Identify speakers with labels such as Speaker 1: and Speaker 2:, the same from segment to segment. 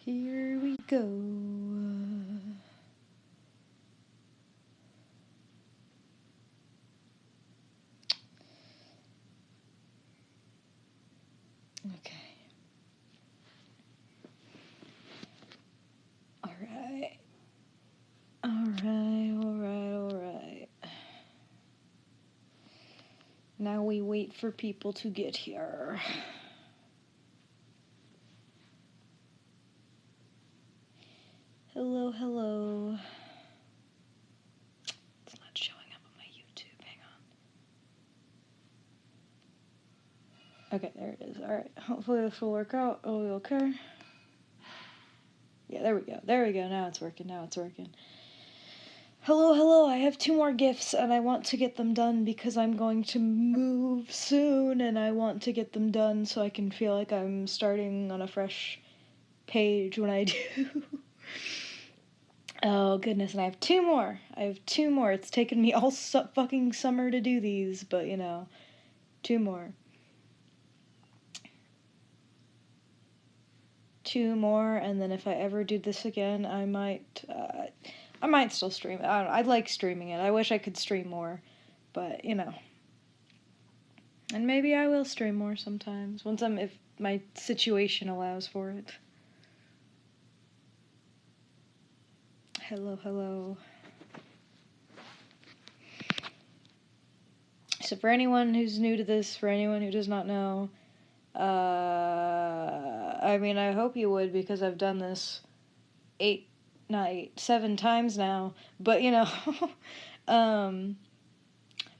Speaker 1: Here we go. Okay. Alright. Alright. Now we wait for people to get here. Hello. It's not showing up on my YouTube. Hang on. Okay, there it is. Alright. Hopefully this will work out. Oh, okay. Yeah, there we go. Now it's working. Hello. I have 2 more gifts and I want to get them done because I'm going to move soon and I want to get them done so I can feel like I'm starting on a fresh page when I do. Oh goodness, and I have 2 more. It's taken me all fucking summer to do these, but 2 more. 2 more, and then if I ever do this again, I might still stream it. I like streaming it. I wish I could stream more, but and maybe I will stream more sometimes if my situation allows for it. Hello. So for anyone who's new to this, for anyone who does not know, I mean, I hope you would because I've done this 7 times now, but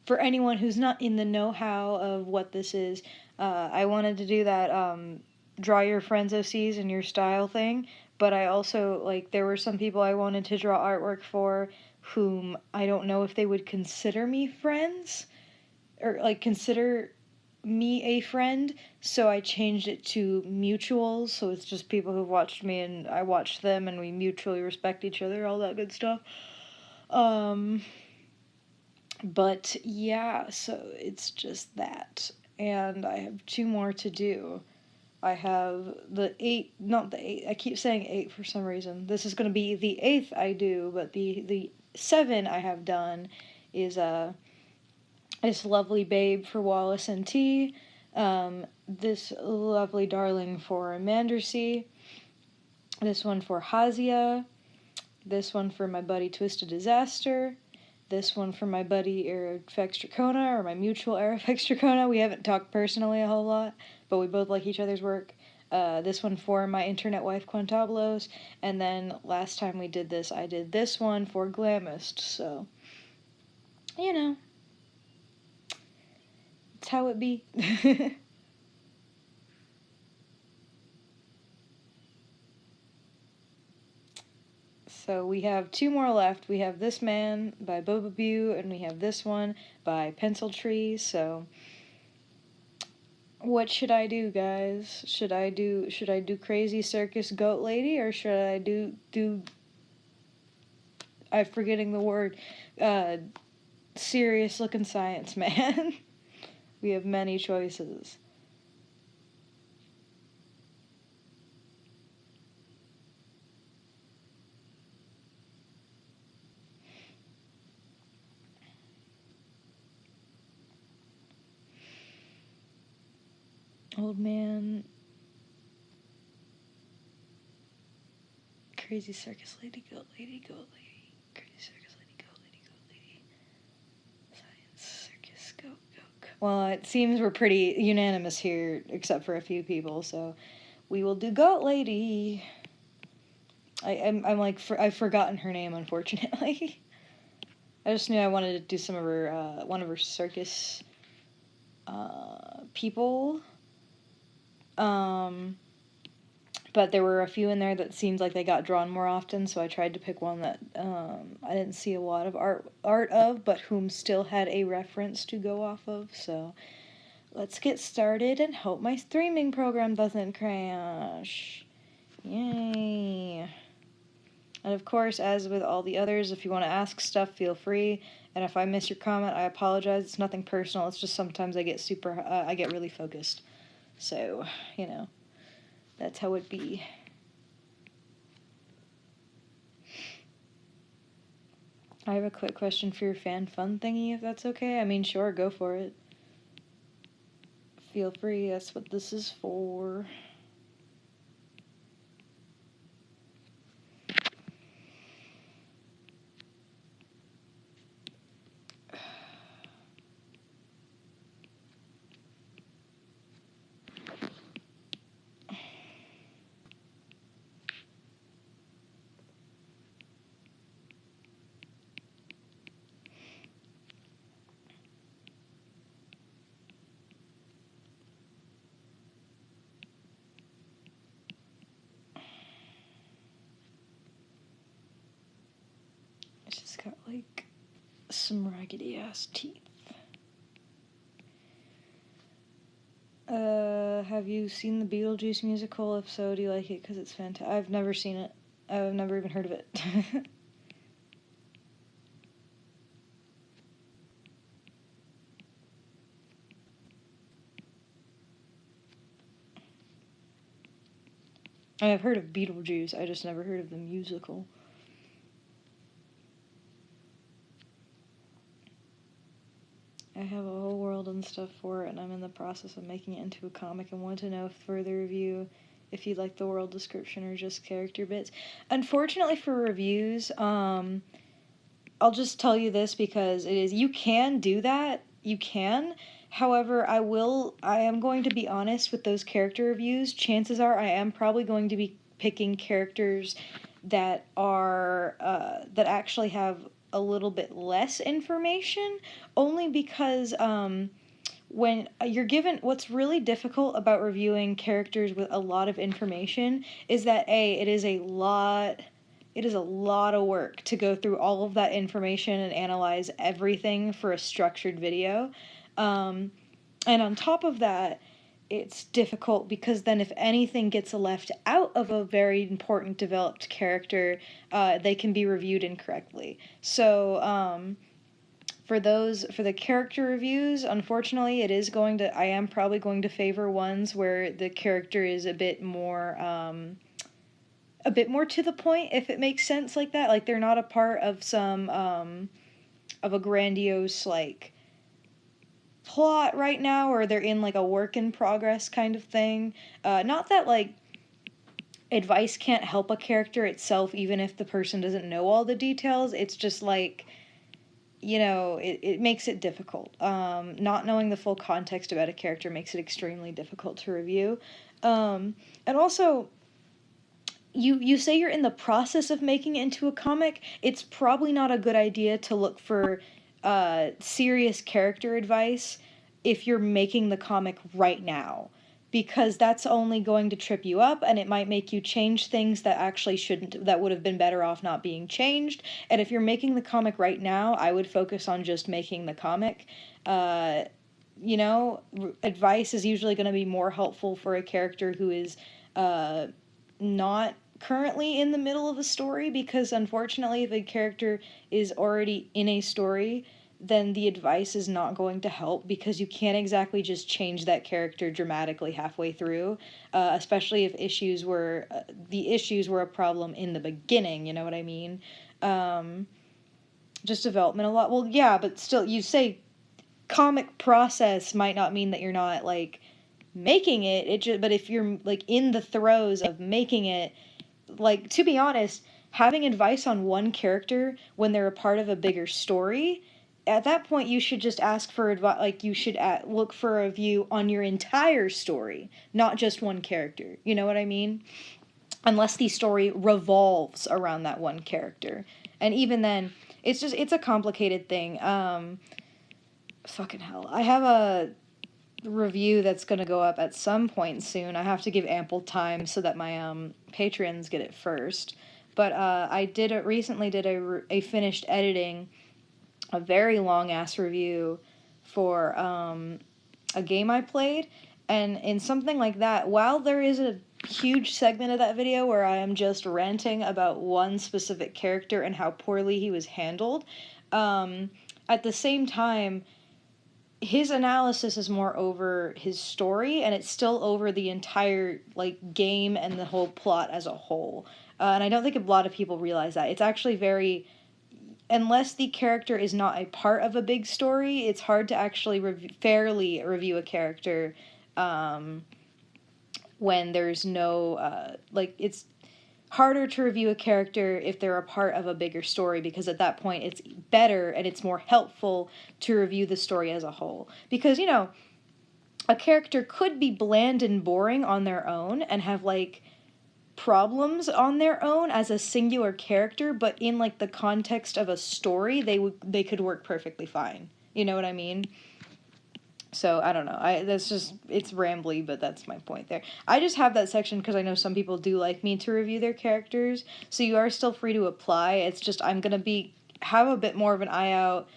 Speaker 1: for anyone who's not in the know-how of what this is, I wanted to do that draw your friends OCs in your style thing, but I also, there were some people I wanted to draw artwork for whom I don't know if they would consider me friends, or, consider me a friend, so I changed it to mutuals, so it's just people who've watched me and I watched them and we mutually respect each other, all that good stuff. But yeah, so it's just that. And I have 2 more to do. I have the 8, not the 8, I keep saying 8 for some reason. This is going to be the 8th I do, but the 7 I have done is this lovely babe for Wallace and T, this lovely darling for Mandercy, this one for Hazia, this one for my buddy Twisted Disaster, this one for my buddy Aerofex Dracona, or my mutual Aerofex Dracona. We haven't talked personally a whole lot, but we both like each other's work. This one for my internet wife Quantablos, and then last time we did this, I did this one for Glamist, so, it's how it be. So we have 2 more left. We have This Man by Boba Bew, and we have this one by Pencil Tree, so what should I do, guys? Should I do Crazy Circus Goat Lady, or should I do I'm forgetting the word, serious looking science man? We have many choices. Old man. Crazy Circus Lady, Goat Lady, Goat Lady. Crazy Circus Lady, Goat Lady, Goat Lady. Science Circus, Goat. Well, it seems we're pretty unanimous here, except for a few people, so we will do Goat Lady. I've forgotten her name, unfortunately. I just knew I wanted to do some of her, one of her circus, people. But there were a few in there that seemed like they got drawn more often, so I tried to pick one that, I didn't see a lot of art of, but whom still had a reference to go off of, so let's get started and hope my streaming program doesn't crash. Yay. And of course, as with all the others, if you want to ask stuff, feel free. And if I miss your comment, I apologize. It's nothing personal. It's just sometimes I get I get really focused. So, that's how it be. I have a quick question for your fan fun thingy, if that's okay. I mean, sure, go for it. Feel free, that's what this is for. It's just got, like, some raggedy ass teeth. Have you seen the Beetlejuice musical? If so, do you like it? Because it's fantastic. I've never seen it. I've never even heard of it. I've heard of Beetlejuice, I just never heard of the musical. I have a whole world and stuff for it, and I'm in the process of making it into a comic and want to know for the review if you'd like the world description or just character bits. Unfortunately for reviews, I'll just tell you this because it is, you can do that, you can. However, I am going to be honest with those character reviews. Chances are I am probably going to be picking characters that are, that actually have a little bit less information, only because, when you're given, what's really difficult about reviewing characters with a lot of information is that it is a lot of work to go through all of that information and analyze everything for a structured video. And on top of that, it's difficult because then if anything gets left out of a very important developed character, they can be reviewed incorrectly. So, for the character reviews, unfortunately, I am probably going to favor ones where the character is a bit more to the point, if it makes sense like that. Like, they're not a part of some, of a grandiose, like, plot right now, or they're in, like, a work in progress kind of thing. Not that, like, advice can't help a character itself, even if the person doesn't know all the details. It's just, like, it makes it difficult. Not knowing the full context about a character makes it extremely difficult to review. And also, you say you're in the process of making it into a comic. It's probably not a good idea to look for serious character advice if you're making the comic right now, because that's only going to trip you up, and it might make you change things that actually shouldn't, that would have been better off not being changed. And if you're making the comic right now, I would focus on just making the comic. Advice is usually going to be more helpful for a character who is not currently in the middle of a story, because unfortunately, if a character is already in a story, then the advice is not going to help, because you can't exactly just change that character dramatically halfway through, especially if the issues were a problem in the beginning, you know what I mean? Just development a lot. Well, yeah, but still, you say comic process might not mean that you're not, like, making it. But if you're, like, in the throes of making it, like, to be honest, having advice on one character when they're a part of a bigger story, at that point you should just ask for advice. Like, you should look for a review on your entire story, not just one character. You know what I mean? Unless the story revolves around that one character, and even then, it's a complicated thing. Fucking hell, I have a review that's going to go up at some point soon. I have to give ample time so that my patrons get it first. But I recently did a finished editing, a very long ass review for a game I played, and in something like that, while there is a huge segment of that video where I am just ranting about one specific character and how poorly he was handled, at the same time, his analysis is more over his story, and it's still over the entire, like, game and the whole plot as a whole. And I don't think a lot of people realize that. It's actually very... unless the character is not a part of a big story, it's hard to actually fairly review a character when there's no like, it's harder to review a character if they're a part of a bigger story, because at that point it's better and it's more helpful to review the story as a whole. Because, you know, a character could be bland and boring on their own and have like problems on their own as a singular character, but in like the context of a story, they could work perfectly fine. You know what I mean? So I don't know. That's just, it's rambly, but that's my point there. I just have that section because I know some people do like me to review their characters, so you are still free to apply. It's just I'm gonna have a bit more of an eye out.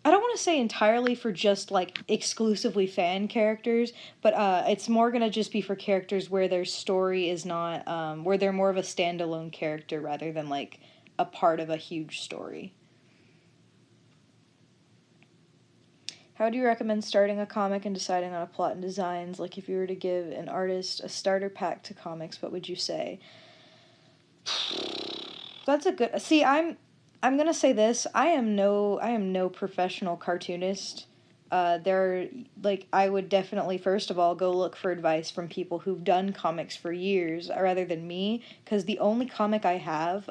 Speaker 1: I don't want to say entirely for just like exclusively fan characters, but it's more gonna just be for characters where their story is not where they're more of a standalone character rather than like a part of a huge story. How do you recommend starting a comic and deciding on a plot and designs? Like, if you were to give an artist a starter pack to comics, what would you say? That's a good. See, I'm gonna say this. I am no professional cartoonist. Like, I would definitely first of all go look for advice from people who've done comics for years rather than me, because the only comic I have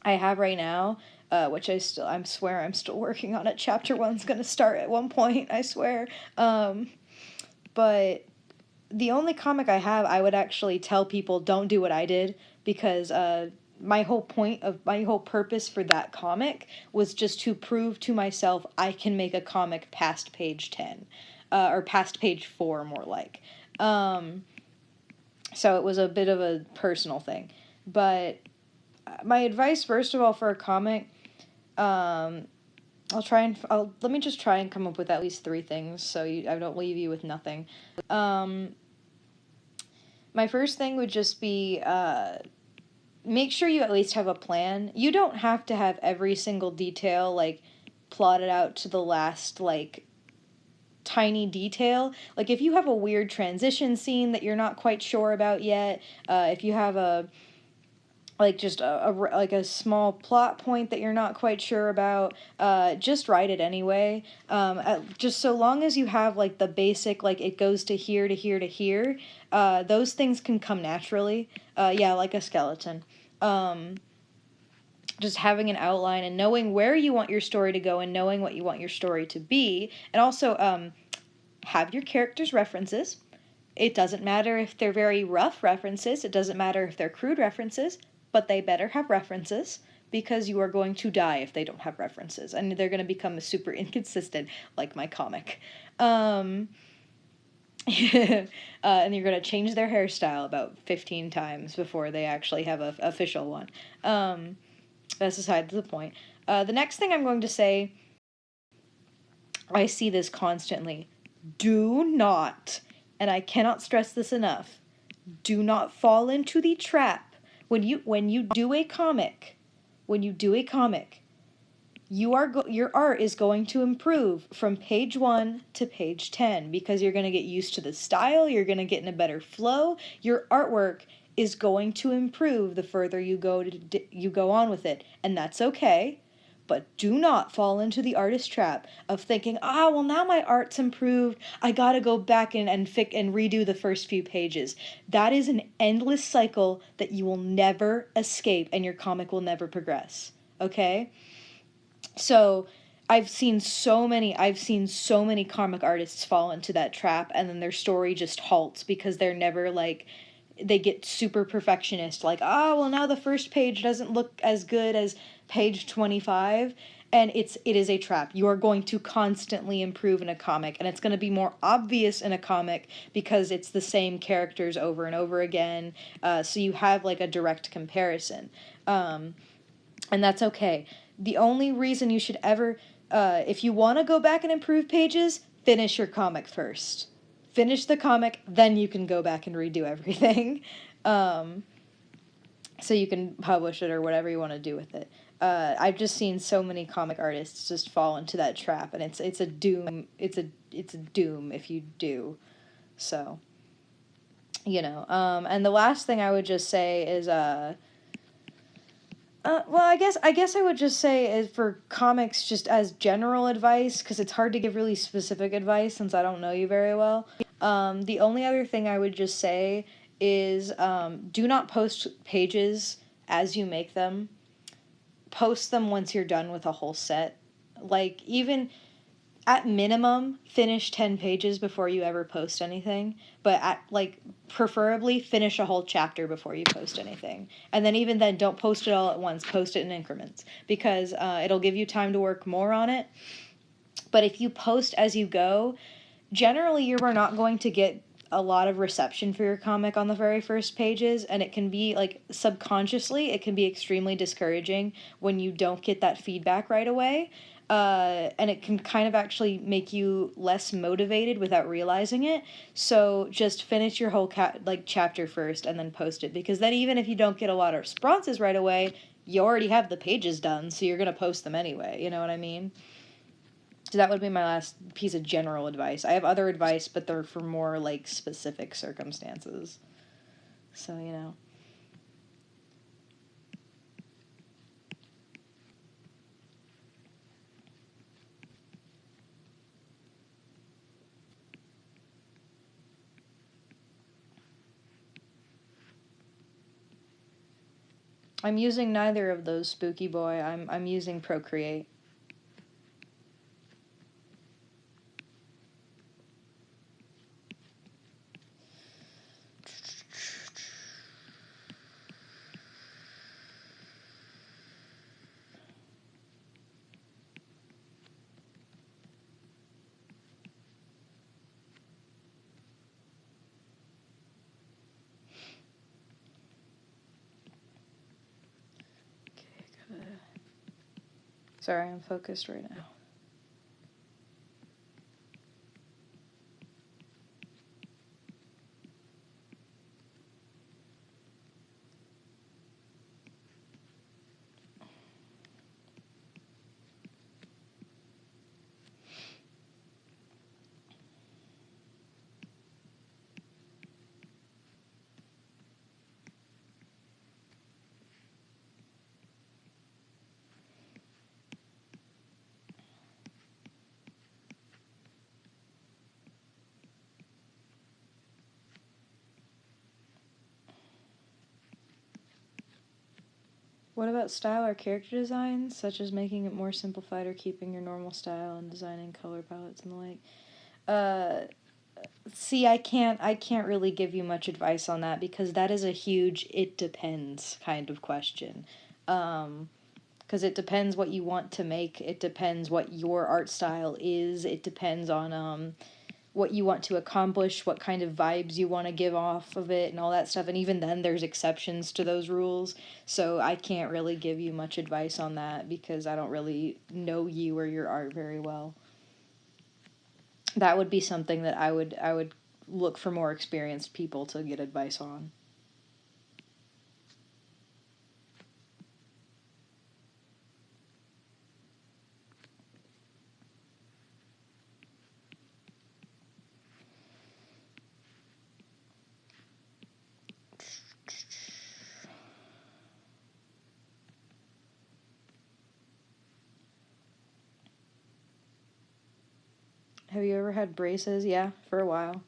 Speaker 1: right now, which I swear I'm still working on it. Chapter 1's gonna start at one point, I swear. But the only comic I have, I would actually tell people don't do what I did, because my whole purpose for that comic was just to prove to myself I can make a comic past page 10, or past page 4 more like. So it was a bit of a personal thing. But my advice, first of all, for a comic, let me just try and come up with at least 3 things so I don't leave you with nothing. My first thing would just be make sure you at least have a plan. You don't have to have every single detail like plotted out to the last like tiny detail. Like, if you have a weird transition scene that you're not quite sure about yet, if you have a like just like a small plot point that you're not quite sure about, just write it anyway. Just so long as you have like the basic, like it goes to here to here to here, those things can come naturally. Yeah, like a skeleton. Just having an outline and knowing where you want your story to go and knowing what you want your story to be, and also have your characters' references. It doesn't matter if they're very rough references, it doesn't matter if they're crude references, but they better have references, because you are going to die if they don't have references, and they're going to become super inconsistent, like my comic. And you're going to change their hairstyle about 15 times before they actually have an official one. That's aside to the point. The next thing I'm going to say, I see this constantly. Do not, and I cannot stress this enough, do not fall into the trap when you do a comic. When you do a comic, your art is going to improve from page 1 to page 10, because you're going to get used to the style, you're going to get in a better flow. Your artwork is going to improve the further you go on with it, and that's okay. But do not fall into the artist trap of thinking, well, now my art's improved, I gotta go back and redo the first few pages. That is an endless cycle that you will never escape, and your comic will never progress. Okay? So I've seen so many comic artists fall into that trap, and then their story just halts because they're never like, they get super perfectionist, like, well, now the first page doesn't look as good as page 25, and it is a trap. You are going to constantly improve in a comic, and it's going to be more obvious in a comic because it's the same characters over and over again, so you have like a direct comparison, and that's okay. The only reason you should ever, if you want to go back and improve pages, finish your comic first. Finish the comic, then you can go back and redo everything. So you can publish it or whatever you want to do with it. I've just seen so many comic artists just fall into that trap, and it's a doom. It's a doom if you do. So, and the last thing I would just say is Well, I guess I would just say for comics, just as general advice, because it's hard to give really specific advice since I don't know you very well. The only other thing I would just say is do not post pages as you make them. Post them once you're done with a whole set. Like, even at minimum, finish 10 pages before you ever post anything, but preferably finish a whole chapter before you post anything. And then even then, don't post it all at once, post it in increments, because it'll give you time to work more on it. But if you post as you go, generally you are not going to get a lot of reception for your comic on the very first pages, and it can be like subconsciously it can be extremely discouraging when you don't get that feedback right away, and it can kind of actually make you less motivated without realizing it. So just finish your whole chapter first and then post it, because then even if you don't get a lot of responses right away, you already have the pages done, so you're going to post them anyway, you know what I mean? So that would be my last piece of general advice. I have other advice, but they're for more like specific circumstances. So, you know. I'm using neither of those, Spooky Boy. I'm using Procreate. Sorry, I'm focused right now. What about style or character design, such as making it more simplified or keeping your normal style and designing color palettes and the like? Uh, See, I can't really give you much advice on that, because that is a huge it depends kind of question. Because it depends what you want to make. It depends what your art style is. It depends on what you want to accomplish, what kind of vibes you want to give off of it, and all that stuff. And even then, there's exceptions to those rules. So I can't really give you much advice on that, because I don't really know you or your art very well. That would be something that I would look for more experienced people to get advice on. Have you ever had braces? Yeah, for a while.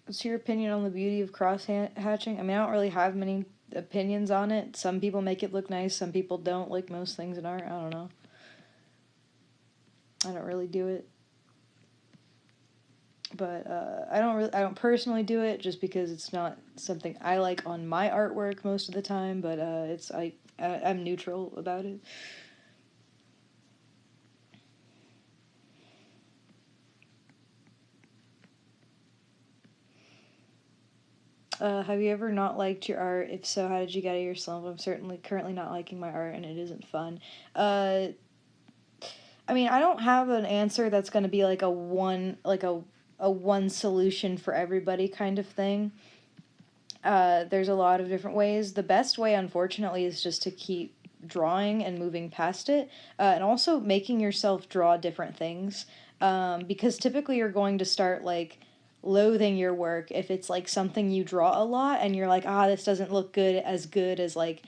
Speaker 1: What's your opinion on the beauty of cross hatching? I mean, I don't really have many opinions on it. Some people make it look nice, some people don't, like most things in art. I don't know. I don't really do it. But I don't personally do it, just because it's not something I like on my artwork most of the time, but I'm neutral about it. Have you ever not liked your art? If so, how did you get out of your slump? I'm certainly currently not liking my art, and it isn't fun. Uh, I mean, I don't have an answer that's going to be like a one solution for everybody kind of thing. There's a lot of different ways. The best way, unfortunately, is just to keep drawing and moving past it, and also making yourself draw different things, because typically you're going to start like loathing your work if it's like something you draw a lot and you're like, this doesn't look good as like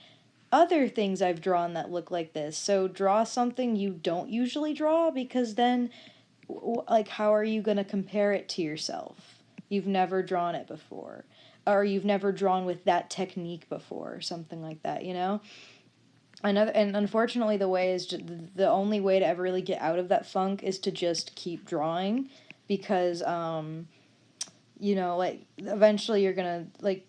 Speaker 1: other things I've drawn that look like this. So draw something you don't usually draw, because then like how are you going to compare it to yourself? You've never drawn it before, or you've never drawn with that technique before, or something like that, you know? And unfortunately the only way to ever really get out of that funk is to just keep drawing, because like eventually you're gonna like,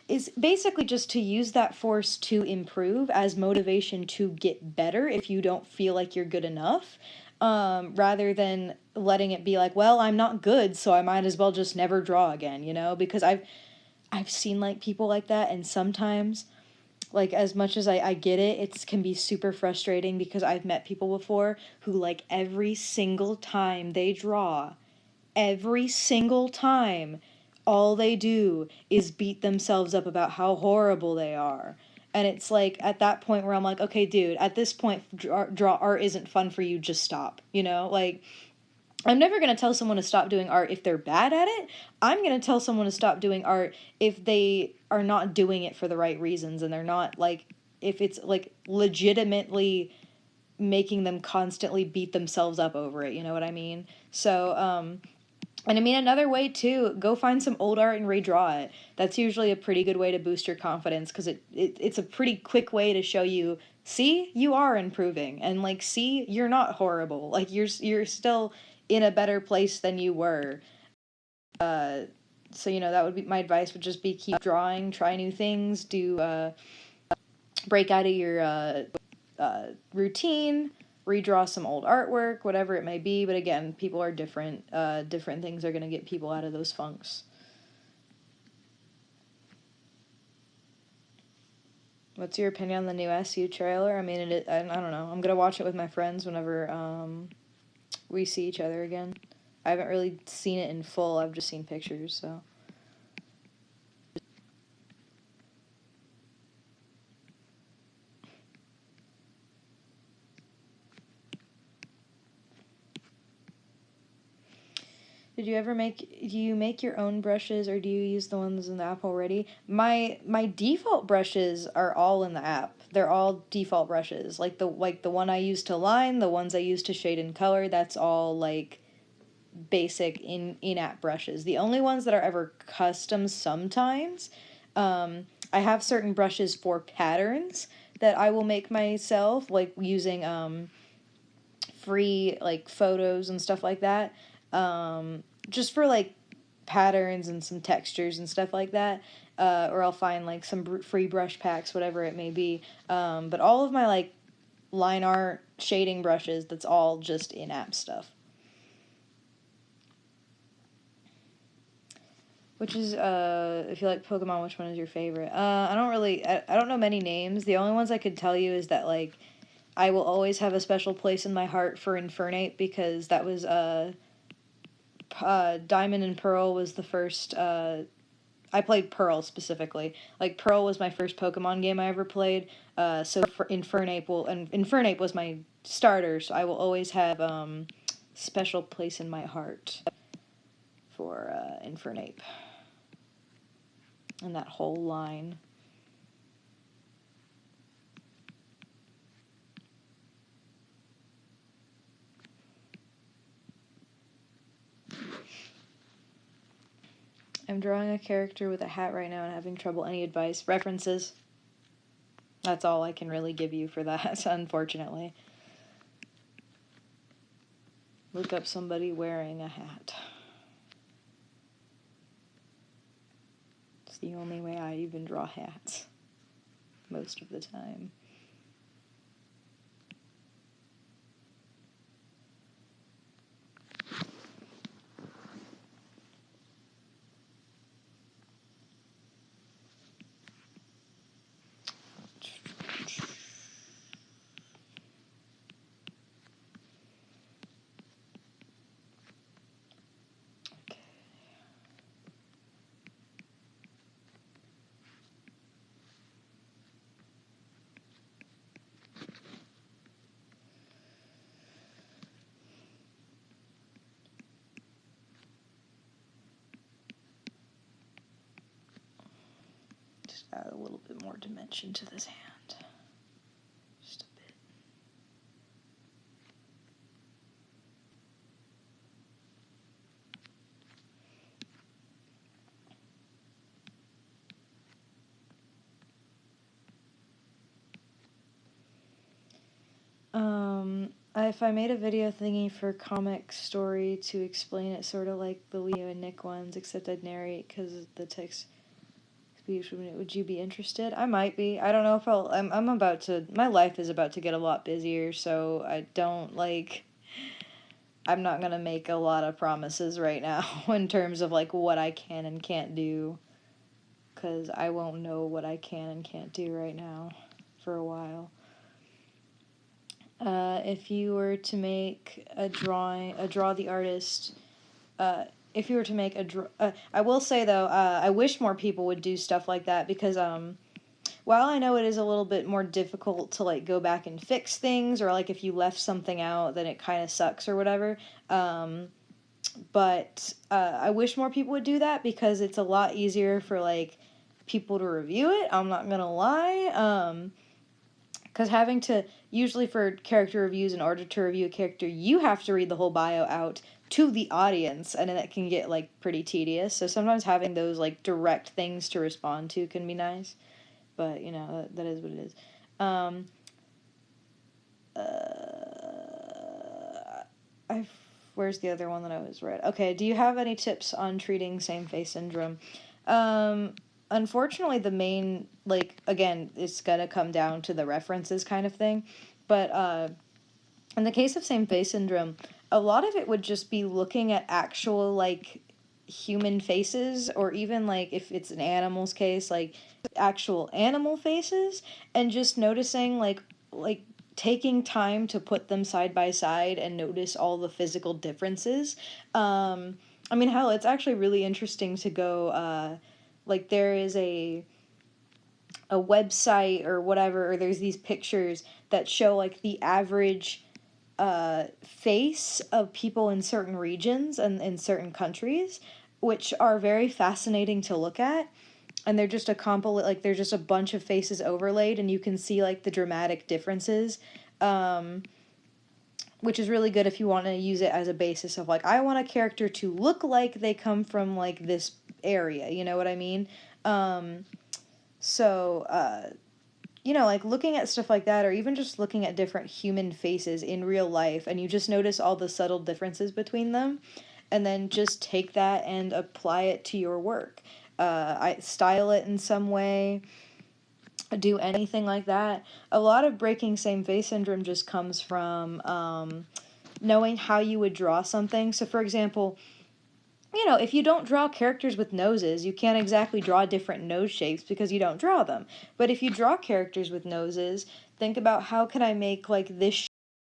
Speaker 1: is basically just to use that force to improve as motivation to get better if you don't feel like you're good enough, rather than letting it be like, well, I'm not good, so I might as well just never draw again, because I've seen like people like that, and sometimes, like, as much as I get it, it can be super frustrating, because I've met people before who, like, every single time they draw, every single time, all they do is beat themselves up about how horrible they are. And it's like, at that point where I'm like, okay, dude, at this point, draw art isn't fun for you, just stop, Like, I'm never going to tell someone to stop doing art if they're bad at it. I'm going to tell someone to stop doing art if they are not doing it for the right reasons, and they're not, like, if it's, like, legitimately making them constantly beat themselves up over it, you know what I mean? So, and I mean, another way, too, go find some old art and redraw it. That's usually a pretty good way to boost your confidence, because it's a pretty quick way to show you, see, you are improving, and, like, see, you're not horrible. Like, you're still in a better place than you were. So, that would be my advice, would just be keep drawing, try new things, break out of your routine, redraw some old artwork, whatever it may be. But again, people are different. Different things are going to get people out of those funks. What's your opinion on the new SU trailer? I mean, I don't know. I'm going to watch it with my friends whenever we see each other again. I haven't really seen it in full. I've just seen pictures, so. Do you make your own brushes, or do you use the ones in the app already? My default brushes are all in the app. They're all default brushes. Like the one I use to line, the ones I use to shade and color, that's all like basic in-app brushes. The only ones that are ever custom sometimes, I have certain brushes for patterns that I will make myself, like using free like photos and stuff like that, just for like patterns and some textures and stuff like that, or I'll find like some free brush packs, whatever it may be, but all of my like line art shading brushes, that's all just in-app stuff. Which is, if you like Pokemon, which one is your favorite? I don't know many names. The only ones I could tell you is that, like, I will always have a special place in my heart for Infernape, because that was, Diamond and Pearl was the first, I played Pearl specifically. Like, Pearl was my first Pokemon game I ever played, so for Infernape was my starter, so I will always have, special place in my heart for, Infernape. And that whole line. I'm drawing a character with a hat right now and having trouble. Any advice? References. That's all I can really give you for that, unfortunately. Look up somebody wearing a hat. It's the only way I even draw hats. Most of the time. add a little bit more dimension to this hand. Just a bit. If I made a video thingy for comic story to explain it, sort of like the Leo and Nick ones, except I'd narrate because the text speech, would you be interested? I might be. I don't know if I'll. I'm about to. My life is about to get a lot busier, so I don't like. I'm not gonna make a lot of promises right now in terms of like what I can and can't do, because I won't know what I can and can't do right now for a while. If you were to make a draw the artist, if you were to make I will say though, I wish more people would do stuff like that, because while I know it is a little bit more difficult to like go back and fix things, or like if you left something out then it kind of sucks or whatever, but I wish more people would do that, because it's a lot easier for like people to review it. I'm not gonna lie. Because having to, usually for character reviews, in order to review a character, you have to read the whole bio out to the audience, and that can get, like, pretty tedious. So sometimes having those, like, direct things to respond to can be nice. But, you know, that is what it is. Where's the other one that I was read? Okay, do you have any tips on treating same-face syndrome? Unfortunately, the main, like, again, it's gonna come down to the references kind of thing, but in the case of same-face syndrome, a lot of it would just be looking at actual, like, human faces, or even, like, if it's an animal's case, like, actual animal faces, and just noticing, like, taking time to put them side by side and notice all the physical differences. I mean, hell, it's actually really interesting to go, like, there is a website or whatever, or there's these pictures that show, like, the average face of people in certain regions and in certain countries, which are very fascinating to look at. And they're just like, they're just a bunch of faces overlaid, and you can see, like, the dramatic differences, which is really good if you want to use it as a basis of, like, I want a character to look like they come from, like, this area, you know what I mean? You know, like, looking at stuff like that, or even just looking at different human faces in real life, and you just notice all the subtle differences between them, and then just take that and apply it to your work. I style it in some way, do anything like that. A lot of breaking same-face syndrome just comes from knowing how you would draw something. So, for example, you know, if you don't draw characters with noses, you can't exactly draw different nose shapes because you don't draw them. But if you draw characters with noses, think about, how can I make, like, this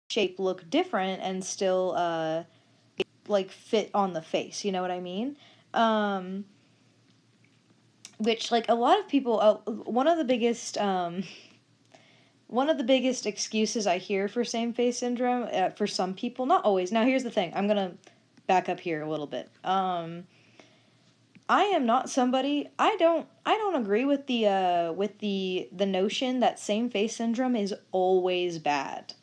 Speaker 1: shape look different and still, like, fit on the face, you know what I mean? Which, like, a lot of people, one of the biggest excuses I hear for same-face syndrome, for some people, not always. Now, here's the thing. I'm gonna back up here a little bit. I am not somebody. I don't agree with the notion that same-face syndrome is always bad.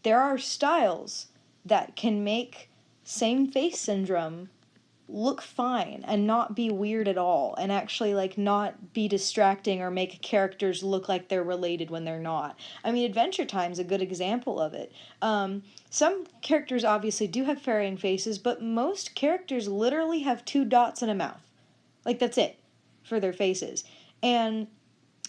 Speaker 1: There are styles that can make same-face syndrome look fine and not be weird at all, and actually, like, not be distracting or make characters look like they're related when they're not. I mean, Adventure Time's a good example of it. Some characters obviously do have varying faces, but most characters literally have 2 dots and a mouth. Like, that's it for their faces. And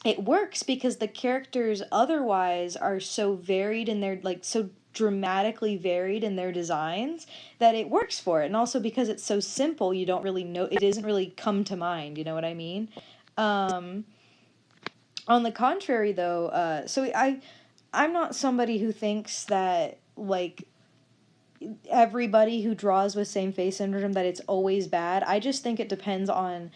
Speaker 1: it works because the characters otherwise are so varied in their, like, so dramatically varied in their designs, that it works for it. And also because it's so simple, you don't really know, it doesn't really come to mind, you know what I mean? On the contrary, though, I'm not somebody who thinks that, like, everybody who draws with same-face syndrome, that it's always bad. I just think it depends on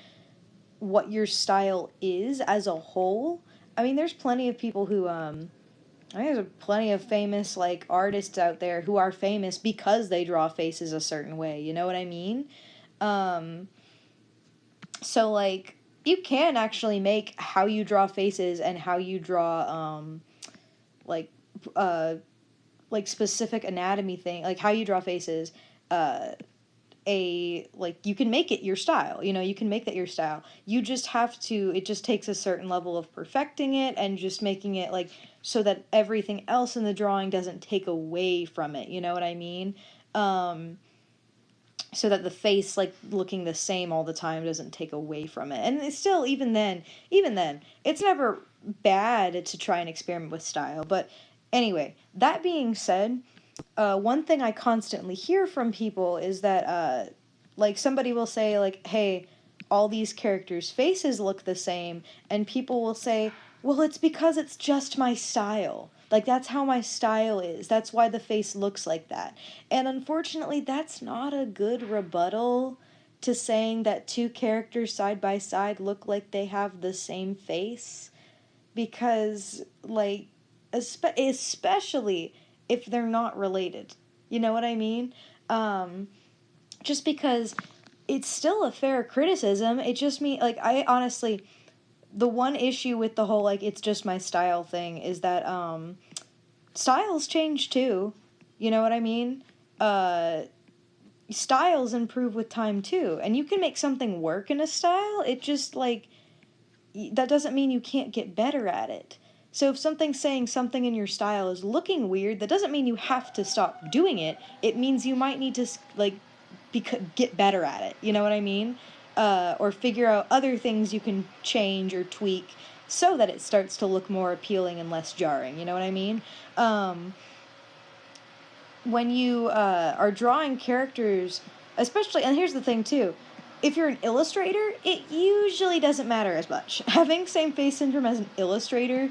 Speaker 1: what your style is as a whole. I mean, there's plenty of people who, I think there's plenty of famous, like, artists out there who are famous because they draw faces a certain way, you know what I mean? So, like, you can actually make how you draw faces and how you draw like uh like specific anatomy thing, like how you draw faces, uh like you can make it your style, you can make that your style. You just have to, it just takes a certain level of perfecting it and just making it like so that everything else in the drawing doesn't take away from it, you know what I mean? So that the face like looking the same all the time doesn't take away from it. And it's still, even then it's never bad to try and experiment with style. But anyway, that being said, one thing I constantly hear from people is that like somebody will say like, hey, all these characters faces look the same, and people will say, well, it's because it's just my style, like that's how my style is, that's why the face looks like that. And unfortunately, that's not a good rebuttal to saying that two characters side by side look like they have the same face, because like especially if they're not related, you know what I mean? Just because it's still a fair criticism. It just mean like, I honestly, the one issue with the whole like it's just my style thing is that styles change too. You know what I mean? Uh Styles improve with time too, and you can make something work in a style. It just like, that doesn't mean you can't get better at it. So if something's saying something in your style is looking weird, that doesn't mean you have to stop doing it. It means you might need to like get better at it. You know what I mean? Or figure out other things you can change or tweak so that it starts to look more appealing and less jarring. You know what I mean? When you are drawing characters, especially, and here's the thing too, if you're an illustrator, it usually doesn't matter as much. Having same face syndrome as an illustrator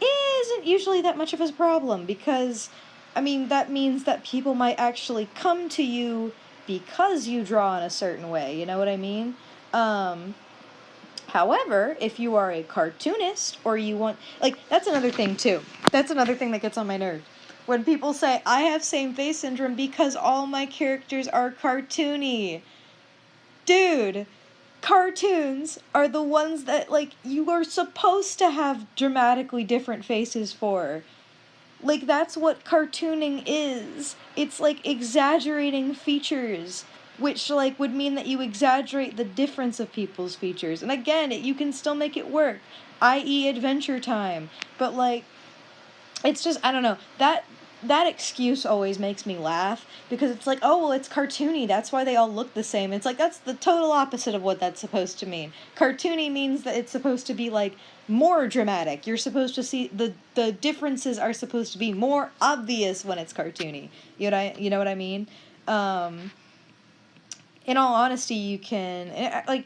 Speaker 1: isn't usually that much of a problem, because, I mean, that means that people might actually come to you because you draw in a certain way, you know what I mean? However, if you are a cartoonist or you want, like, that's another thing too. That's another thing that gets on my nerves. When people say, I have same face syndrome because all my characters are cartoony. Dude, cartoons are the ones that, like, you are supposed to have dramatically different faces for. Like, that's what cartooning is. It's like exaggerating features, which like would mean that you exaggerate the difference of people's features. And again, you can still make it work, i.e. Adventure Time. But like, it's just, I don't know, that excuse always makes me laugh, because it's like, oh, well, it's cartoony, that's why they all look the same. It's like, that's the total opposite of what that's supposed to mean. Cartoony means that it's supposed to be like more dramatic. You're supposed to see the differences are supposed to be more obvious when it's cartoony. You know what I mean? In all honesty, you can like,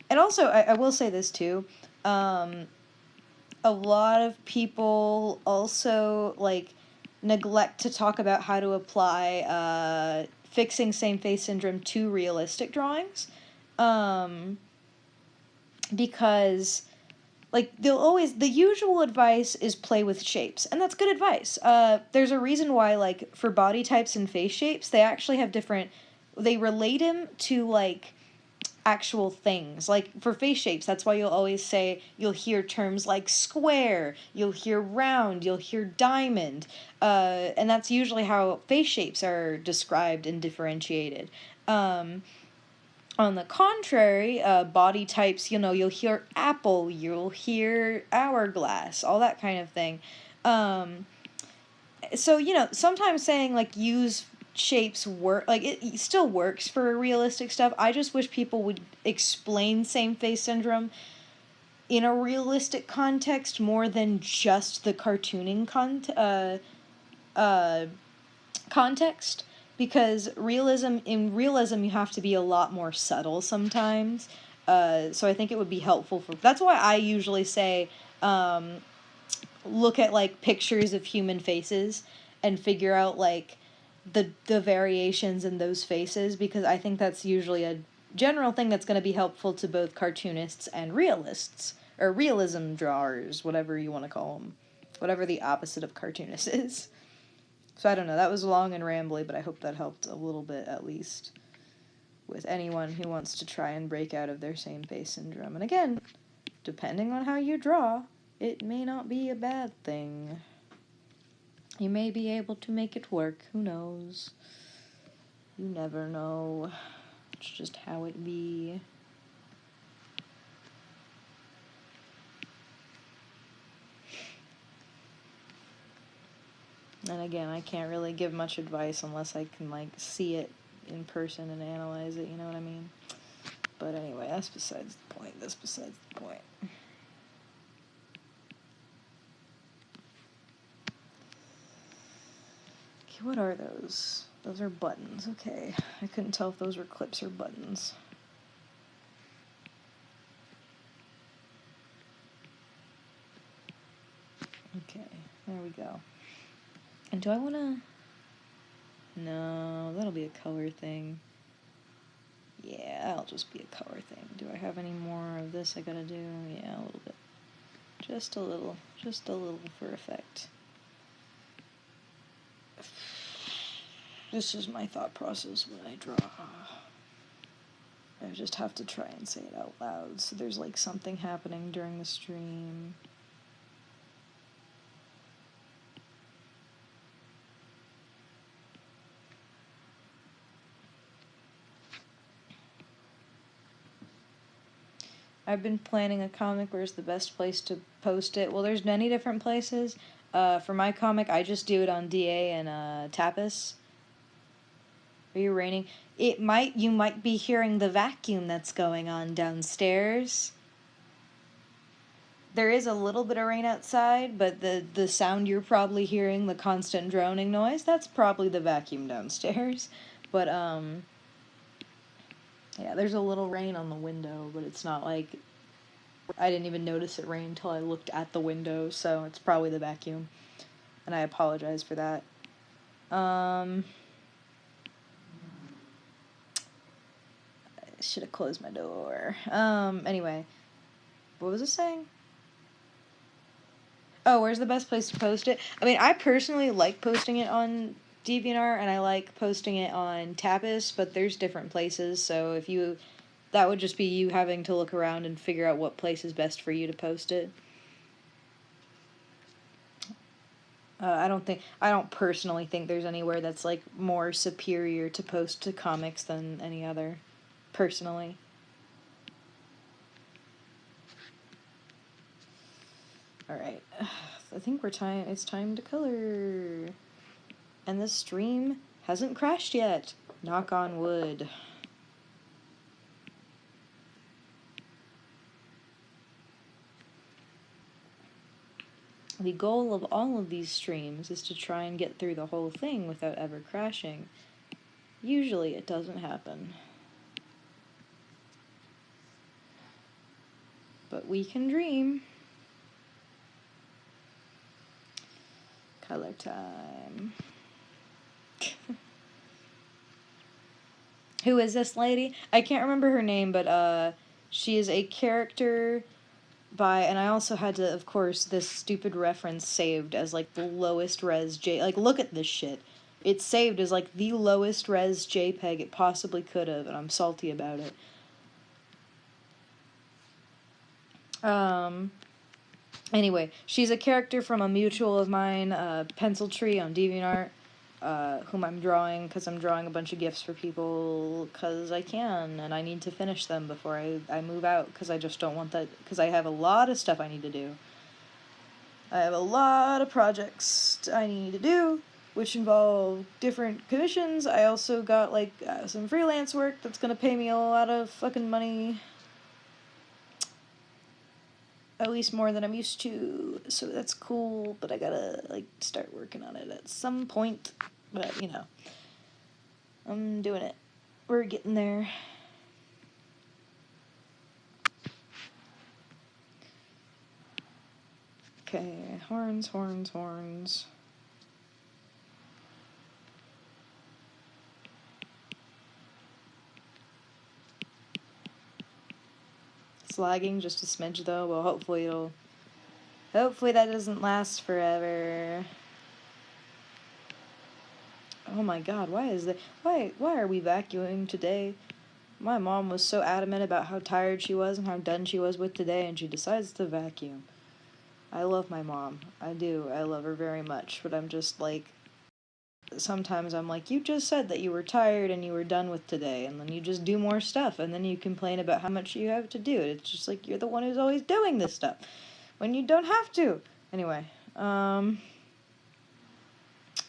Speaker 1: and also I will say this too. A lot of people also like neglect to talk about how to apply fixing same face syndrome to realistic drawings, because like the usual advice is play with shapes, and that's good advice. There's a reason why, like, for body types and face shapes, they actually have different, they relate them to like actual things. Like for face shapes, that's why you'll hear terms like square, you'll hear round, you'll hear diamond, and that's usually how face shapes are described and differentiated. On the contrary, body types, you'll hear apple, you'll hear hourglass, all that kind of thing. So, sometimes saying, like, use shapes work, like, it still works for realistic stuff. I just wish people would explain same face syndrome in a realistic context more than just the cartooning context, because in realism you have to be a lot more subtle sometimes. So I think it would be helpful that's why I usually say, look at like pictures of human faces and figure out like the variations in those faces, because I think that's usually a general thing that's going to be helpful to both cartoonists and realists, or realism drawers, whatever you want to call them, whatever the opposite of cartoonist is. So I don't know, that was long and rambly, but I hope that helped a little bit at least with anyone who wants to try and break out of their same face syndrome. And again, depending on how you draw, it may not be a bad thing. You may be able to make it work, who knows? You never know. It's just how it be. And again, I can't really give much advice unless I can, like, see it in person and analyze it, you know what I mean? But anyway, that's besides the point. That's besides the point. Okay, what are those? Those are buttons. Okay, I couldn't tell if those were clips or buttons. Okay, there we go. And do I want to... No, that'll be a color thing. Yeah, that'll just be a color thing. Do I have any more of this I gotta do? Yeah, a little bit. Just a little for effect. This is my thought process when I draw. I just have to try and say it out loud, so there's like something happening during the stream. I've been planning a comic. Where's the best place to post it? Well, there's many different places. For my comic, I just do it on DA and Tapas. Are you raining? You might be hearing the vacuum that's going on downstairs. There is a little bit of rain outside, but the sound you're probably hearing, the constant droning noise, that's probably the vacuum downstairs. But, yeah, there's a little rain on the window, but it's not like... I didn't even notice it rained until I looked at the window, so it's probably the vacuum. And I apologize for that. I should have closed my door. Anyway. What was I saying? Oh, where's the best place to post it? I mean, I personally like posting it on DeviantArt, and I like posting it on Tapas, but there's different places, so if you... That would just be you having to look around and figure out what place is best for you to post it. I don't personally think there's anywhere that's, like, more superior to post to comics than any other, personally. Alright, I think it's time to color. And this stream hasn't crashed yet. Knock on wood. The goal of all of these streams is to try and get through the whole thing without ever crashing. Usually it doesn't happen. But we can dream. Color time. Who is this lady? I can't remember her name, but she is a character by, and I also had to, of course, this stupid reference saved as like the lowest res like, look at this shit. It's saved as like the lowest res JPEG it possibly could have, and I'm salty about it. Anyway, she's a character from a mutual of mine, Pencil Tree on DeviantArt, whom I'm drawing because I'm drawing a bunch of gifts for people because I can, and I need to finish them before I move out because I just don't want that, because I have a lot of stuff I need to do. I have a lot of projects I need to do, which involve different commissions. I also got, like, some freelance work that's gonna pay me a lot of fucking money. At least more than I'm used to, so that's cool, but I gotta, like, start working on it at some point, but, you know, I'm doing it. We're getting there. Okay, horns, horns, horns. It's lagging just a smidge, though. Well, hopefully that doesn't last forever. Oh my god, why are we vacuuming today? My mom was so adamant about how tired she was and how done she was with today, and she decides to vacuum. I love my mom. I do. I love her very much. But I'm just like, sometimes I'm like, you just said that you were tired and you were done with today, and then you just do more stuff, and then you complain about how much you have to do. It's just like, you're the one who's always doing this stuff when you don't have to. Anyway,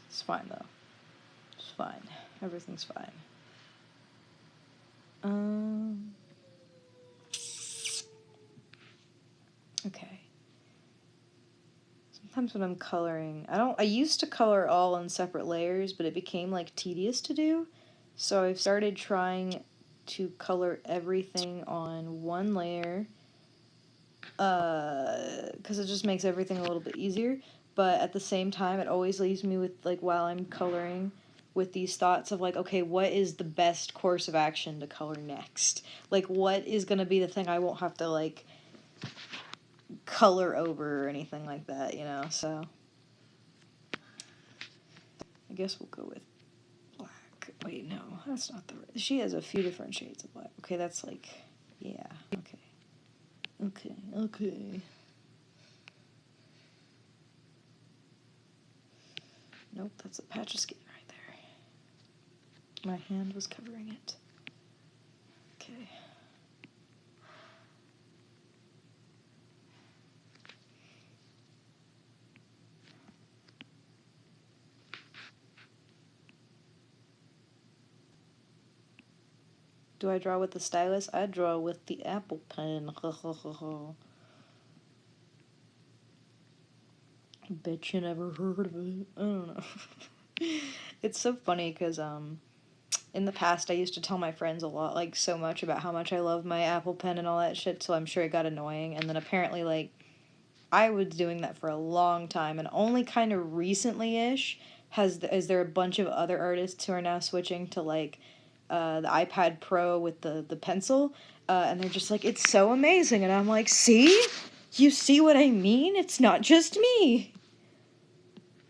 Speaker 1: it's fine though. It's fine. Everything's fine. Okay. Sometimes when I'm coloring, I used to color all in separate layers, but it became like tedious to do. So I've started trying to color everything on one layer, because it just makes everything a little bit easier. But at the same time, it always leaves me with, like, while I'm coloring, with these thoughts of, like, okay, what is the best course of action to color next? Like, what is going to be the thing I won't have to, like, color over or anything like that, you know? So I guess we'll go with black. Wait, no, that's not the right. She has a few different shades of black. Okay, that's like, yeah, okay. Okay. Nope, that's a patch of skin right there. My hand was covering it. Okay. Do I draw with the stylus? I draw with the Apple Pen. Bet you never heard of it. I don't know. It's so funny because in the past I used to tell my friends a lot, like, so much about how much I love my Apple Pen and all that shit, so I'm sure it got annoying. And then apparently, like, I was doing that for a long time, and only kind of recently-ish is there a bunch of other artists who are now switching to, like, the iPad Pro with the pencil, and they're just like, it's so amazing, and I'm like, see? You see what I mean? It's not just me.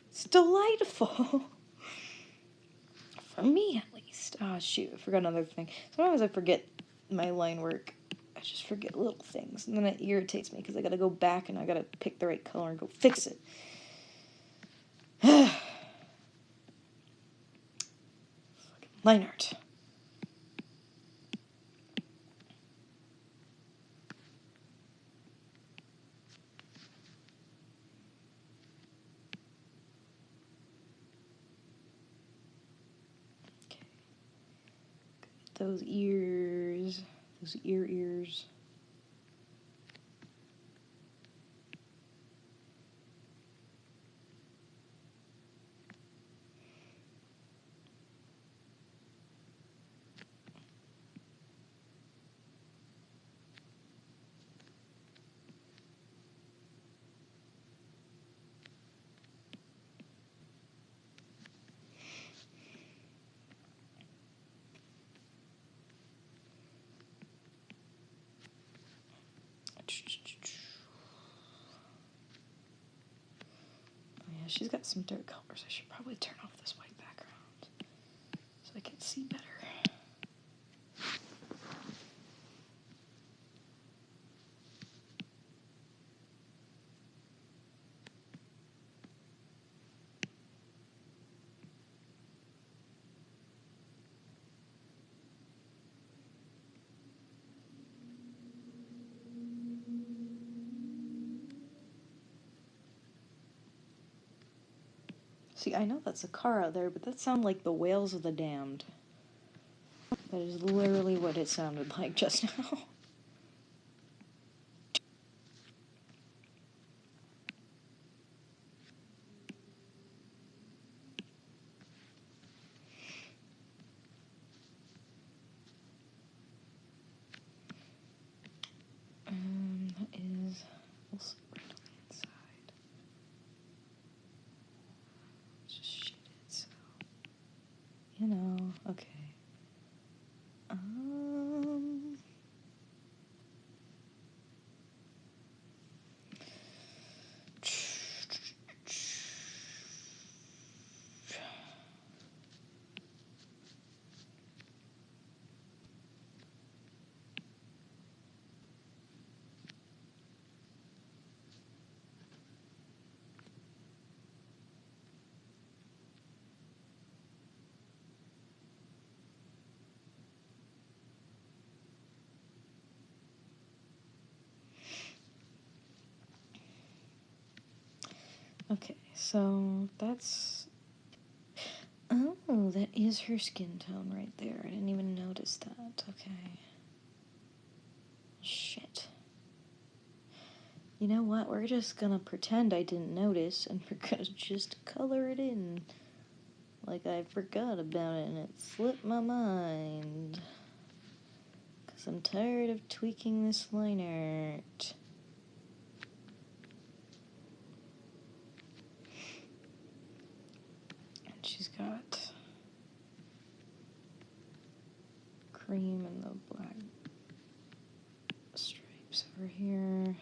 Speaker 1: It's delightful. For me, at least. Oh, shoot, I forgot another thing. Sometimes I forget my line work. I just forget little things, and then it irritates me because I gotta go back and I gotta pick the right color and go fix it. Fucking line art. Okay. Those ears. Those ears. Oh yeah, she's got some dark colors. I should probably turn off this white background so I can see better. See, I know that's a car out there, but that sounded like the Whales of the Damned. That is literally what it sounded like just now. That is also right on the inside. It's just shaded, so you know. Okay. Okay, so that's... Oh, that is her skin tone right there. I didn't even notice that. Okay. Shit. You know what? We're just gonna pretend I didn't notice, and we're gonna just color it in. Like I forgot about it and it slipped my mind. Because I'm tired of tweaking this line art. And she's got cream and the black stripes over here.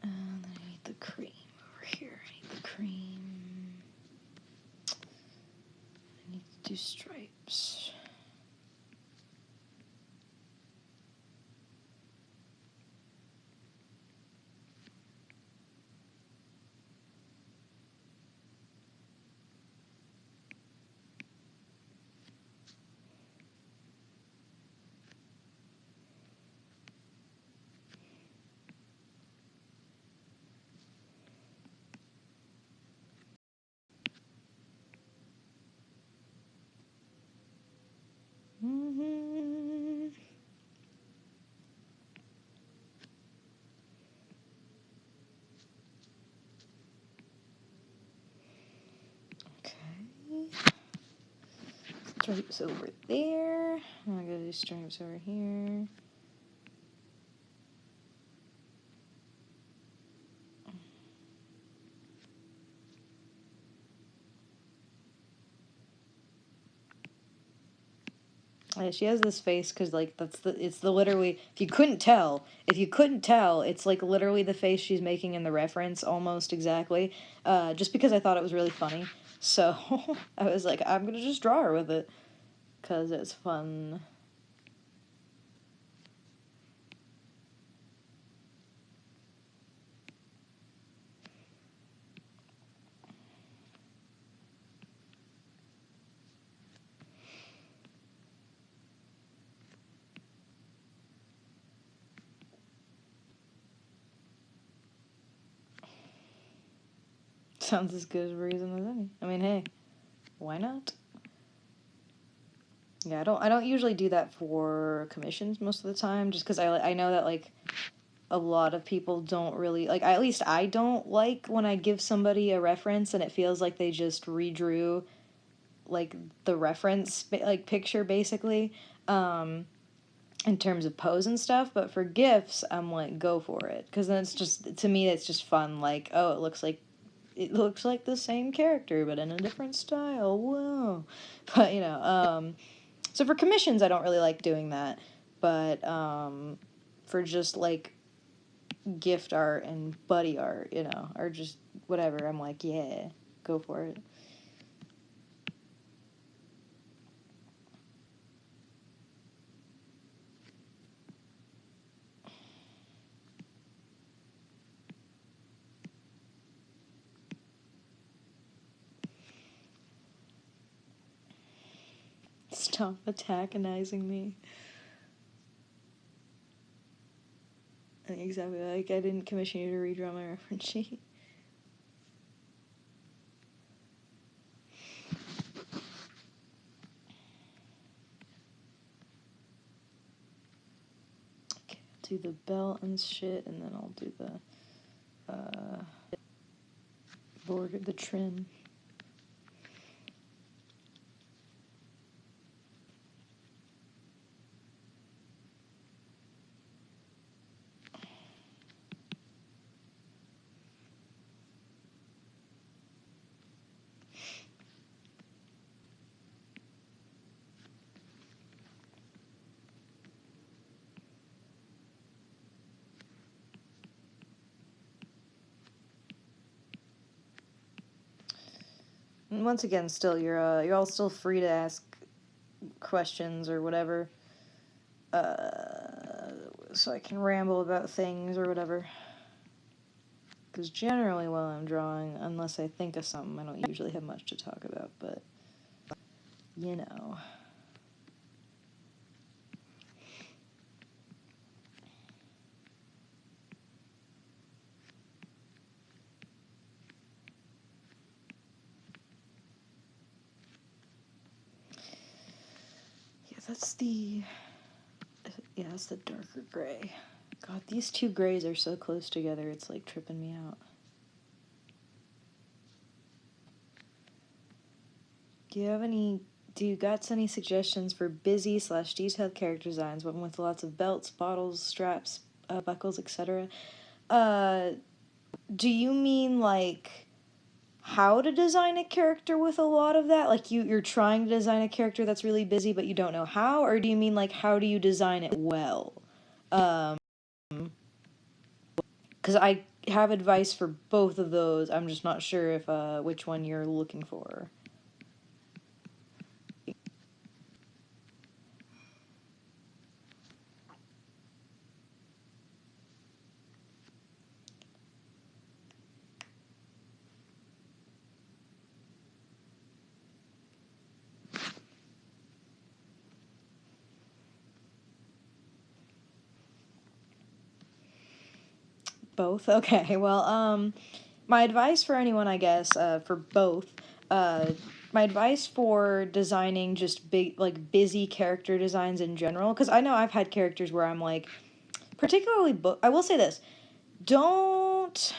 Speaker 1: And then I need the cream over here. I need the cream. I need to do stripes. Mm-hmm. Okay. Stripes over there. I'm gonna do stripes over here. Yeah, she has this face because like it's the literally if you couldn't tell it's like literally the face she's making in the reference almost exactly. Just because I thought it was really funny, so I was like I'm gonna just draw her with it because it's fun. Sounds as good a reason as any. I mean, hey, why not? Yeah, I don't usually do that for commissions most of the time, just because I know that like a lot of people don't really like. At least I don't like when I give somebody a reference and it feels like they just redrew like the reference like picture basically, in terms of pose and stuff. But for gifs, I'm like go for it because then it's just to me it's just fun. Like oh, it looks like the same character but in a different style. Whoa, but you know so for commissions, I don't really like doing that, but for just like gift art and buddy art, you know, or just whatever, I'm like, yeah, go for it. Stop antagonizing me. Exactly, like I didn't commission you to redraw my reference sheet. Okay, I'll do the belt and shit, and then I'll do the border, the trim. and once again, still, you're all still free to ask questions or whatever, so I can ramble about things or whatever. Because generally while I'm drawing, unless I think of something, I don't usually have much to talk about, but, you know. Yeah, that's the darker gray. God, these two grays are so close together, it's like tripping me out. Do you got any suggestions for busy/detailed character designs, one with lots of belts, bottles, straps, buckles, etc.? Do you mean, like, how to design a character with a lot of that? Like, you're trying to design a character that's really busy, but you don't know how? Or do you mean, like, how do you design it well? Because I have advice for both of those. I'm just not sure if which one you're looking for. Both? Okay, well, my advice for anyone, I guess, for both, my advice for designing just busy character designs in general, because I know I've had characters where I'm like, particularly I will say this, don't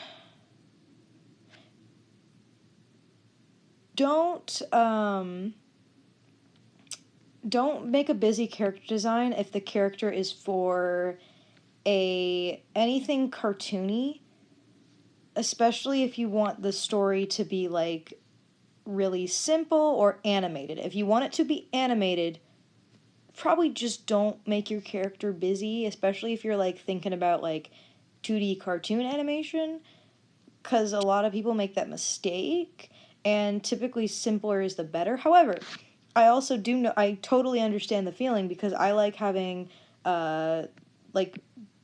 Speaker 1: make a busy character design if the character is for anything cartoony, especially if you want the story to be like really simple or animated. If you want it to be animated, probably just don't make your character busy, especially if you're like thinking about like 2D cartoon animation, because a lot of people make that mistake, and typically simpler is the better. However, I also do know, I totally understand the feeling, because I like having like,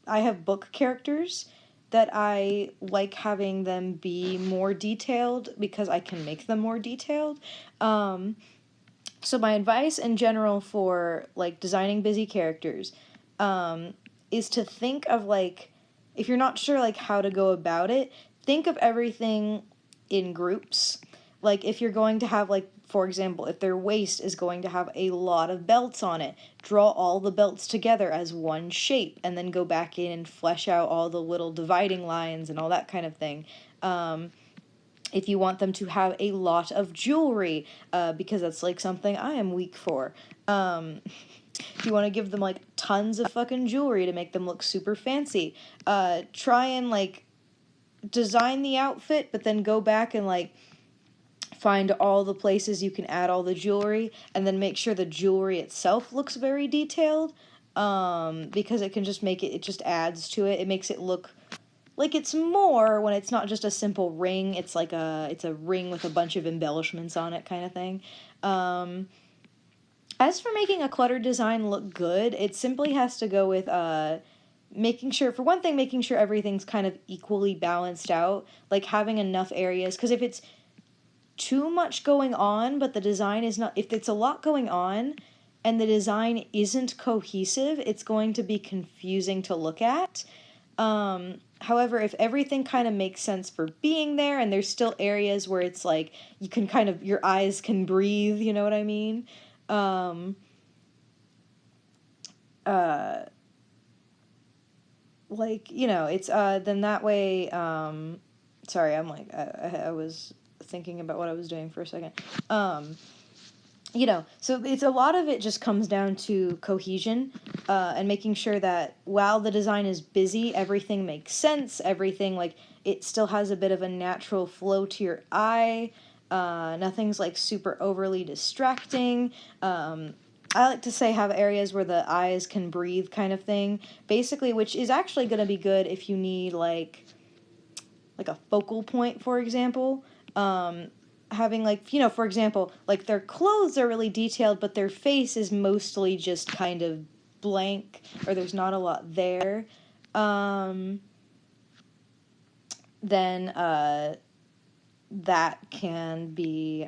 Speaker 1: I have book characters that I like having them be more detailed because I can make them more detailed. So my advice in general for like designing busy characters is to think of, like, if you're not sure like how to go about it, think of everything in groups. Like, if you're going to have, like, for example, if their waist is going to have a lot of belts on it, draw all the belts together as one shape, and then go back in and flesh out all the little dividing lines and all that kind of thing. If you want them to have a lot of jewelry, because that's like something I am weak for. If you want to give them like tons of fucking jewelry to make them look super fancy, try and like design the outfit, but then go back and like find all the places you can add all the jewelry, and then make sure the jewelry itself looks very detailed, because it can just make it just adds to it. It makes it look like it's more when it's not just a simple ring. It's like it's a ring with a bunch of embellishments on it, kind of thing. As for making a cluttered design look good, it simply has to go with making sure, for one thing, making sure everything's kind of equally balanced out, like having enough areas, because if it's too much going on but the design is not, if it's a lot going on and the design isn't cohesive, it's going to be confusing to look at. However, if everything kind of makes sense for being there, and there's still areas where it's like you can kind of, your eyes can breathe, you know what I mean? Like, you know, it's then that way, sorry, I'm like, I was thinking about what I was doing for a second. You know, so it's a lot of it just comes down to cohesion, and making sure that while the design is busy, everything makes sense, everything, like, it still has a bit of a natural flow to your eye, nothing's, like, super overly distracting. I like to say have areas where the eyes can breathe, kind of thing, basically, which is actually going to be good if you need, like a focal point, for example. having, like, you know, for example, like, their clothes are really detailed, but their face is mostly just kind of blank, or there's not a lot there, then that can be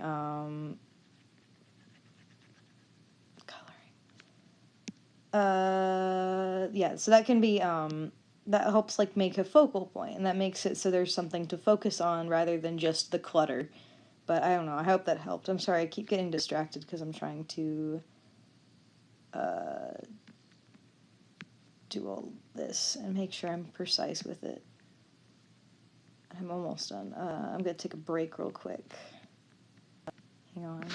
Speaker 1: yeah, so that can be that helps, like, make a focal point, and that makes it so there's something to focus on rather than just the clutter. But I don't know, I hope that helped. I'm sorry, I keep getting distracted because I'm trying to do all this and make sure I'm precise with it. I'm almost done. I'm gonna take a break real quick. Hang on.